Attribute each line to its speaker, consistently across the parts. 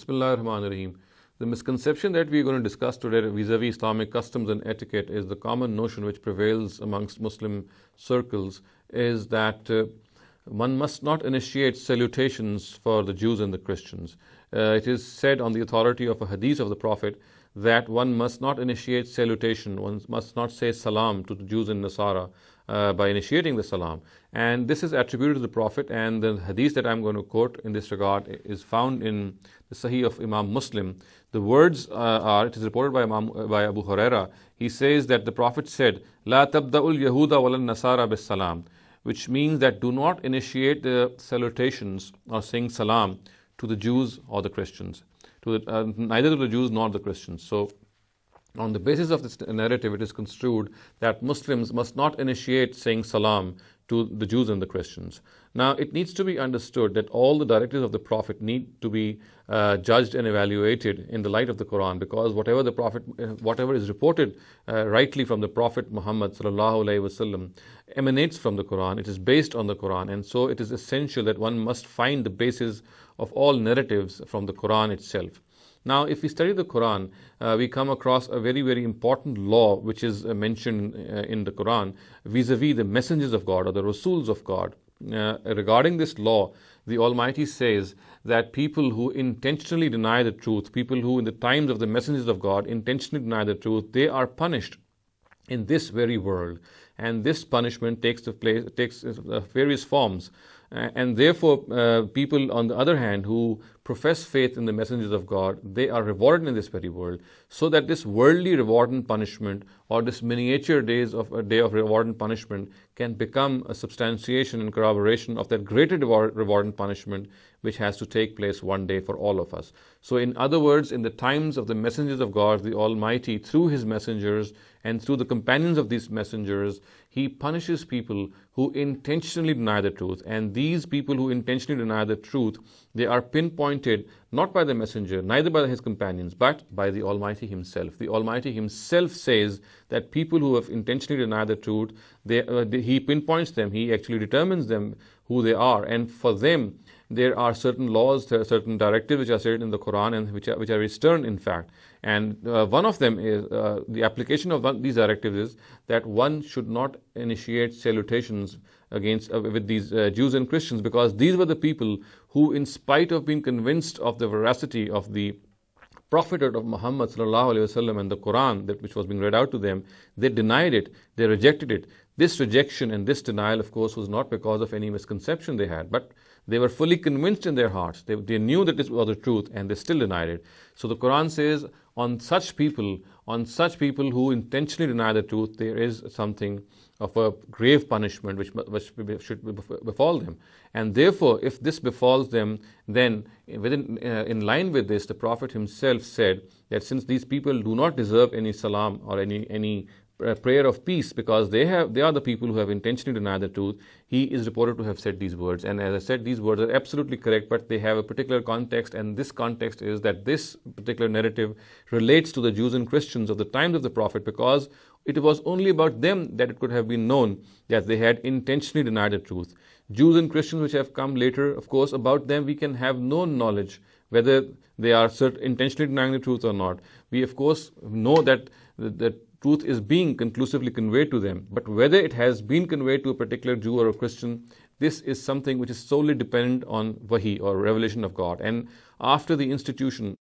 Speaker 1: Bismillah ar-Rahman ar-Rahim. The misconception that we are going to discuss today vis-a-vis Islamic customs and etiquette is the common notion which prevails amongst Muslim circles is that one must not initiate salutations for the Jews and the Christians. It is said on the authority of a hadith of the Prophet that one must not initiate salutation, one must not say salam to the Jews and Nasara by initiating the salam. And this is attributed to the Prophet, and the hadith that I'm going to quote in this regard is found in the Sahih of Imam Muslim. The words are, it is reported by Abu Huraira. He says that the Prophet said, La tabda'ul Yahuda wal Nasara bis salam, which means that do not initiate the salutations or saying salam to the Jews or the Christians, neither to the Jews nor the Christians. So on the basis of this narrative, it is construed that Muslims must not initiate saying salam to the Jews and the Christians. Now, it needs to be understood that all the directives of the Prophet need to be judged and evaluated in the light of the Quran, because whatever is reported rightly from the Prophet Muhammad sallallahu alaihi wasallam emanates from the Quran. It is based on the Quran, and so it is essential that one must find the basis of all narratives from the Quran itself. Now, if we study the Quran, we come across a very, very important law which is mentioned in the Quran vis-a-vis the messengers of God or the Rasuls of God. Regarding this law, the Almighty says that people who intentionally deny the truth, people who in the times of the messengers of God intentionally deny the truth, they are punished in this very world. And this punishment takes various forms. And therefore, people on the other hand who profess faith in the messengers of God, they are rewarded in this very world, so that this worldly reward and punishment, or this miniature day of reward and punishment, can become a substantiation and corroboration of that greater reward and punishment which has to take place one day for all of us. So in other words, in the times of the messengers of God, the Almighty, through His messengers and through the companions of these messengers, He punishes people who intentionally deny the truth. And these people who intentionally deny the truth, they are pinpointed not by the messenger, neither by his companions, but by the Almighty Himself. The Almighty Himself says that people who have intentionally denied the truth, He pinpoints them, He actually determines them who they are. And for them, there are certain laws, there are certain directives which are stated in the Quran and which are very stern, in fact. And one of them is, the application of these directives is that one should not initiate salutations with these Jews and Christians, because these were the people who, in spite of being convinced of the veracity of the prophethood of Muhammad sallallahu alaihi wasallam and the Quran which was being read out to them, they denied it, they rejected it. This rejection and this denial, of course, was not because of any misconception they had, but they were fully convinced in their hearts. They knew that this was the truth, and they still denied it. So the Quran says, on such people who intentionally deny the truth, there is something of a grave punishment which should befall them. And therefore, if this befalls them, then in line with this, the Prophet himself said that since these people do not deserve any salam or any prayer of peace, because they are the people who have intentionally denied the truth, he is reported to have said these words. And as I said, these words are absolutely correct, but they have a particular context, and this context is that this particular narrative relates to the Jews and Christians of the times of the Prophet, because it was only about them that it could have been known that they had intentionally denied the truth. Jews and Christians which have come later, of course, about them we can have no knowledge whether they are intentionally denying the truth or not. We, of course, know that the truth is being conclusively conveyed to them, but whether it has been conveyed to a particular Jew or a Christian, this is something which is solely dependent on Wahi or revelation of God. And after the institution,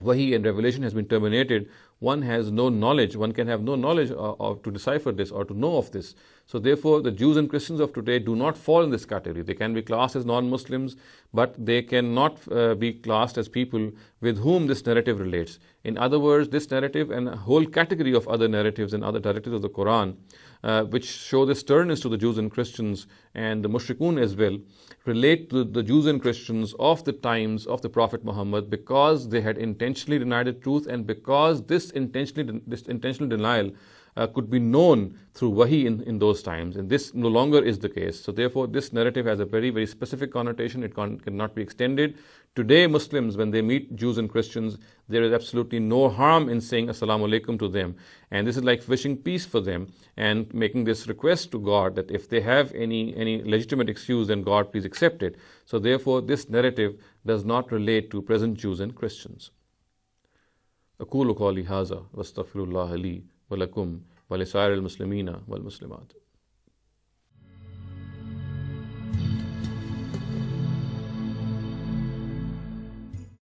Speaker 1: Wahi and revelation has been terminated, one has no knowledge, one can have no knowledge to decipher this or to know of this. So therefore, the Jews and Christians of today do not fall in this category. They can be classed as non-Muslims, but they cannot be classed as people with whom this narrative relates. In other words, this narrative and a whole category of other narratives and other directives of the Quran, which show the sternness to the Jews and Christians and the mushrikun as well, relate to the Jews and Christians of the times of the Prophet Muhammad, because they had intentionally denied the truth, and because this intentional denial could be known through wahi in those times, and this no longer is the case. So therefore, this narrative has a very, very specific connotation. It cannot be extended. Today, Muslims, when they meet Jews and Christians, there is absolutely no harm in saying Assalamu alaikum to them. And this is like wishing peace for them and making this request to God that if they have any legitimate excuse, then God please accept it. So therefore, this narrative does not relate to present Jews and Christians. أقول قولي هذا واستغفر الله لي ولكم ولسائر المسلمين والمسلمات.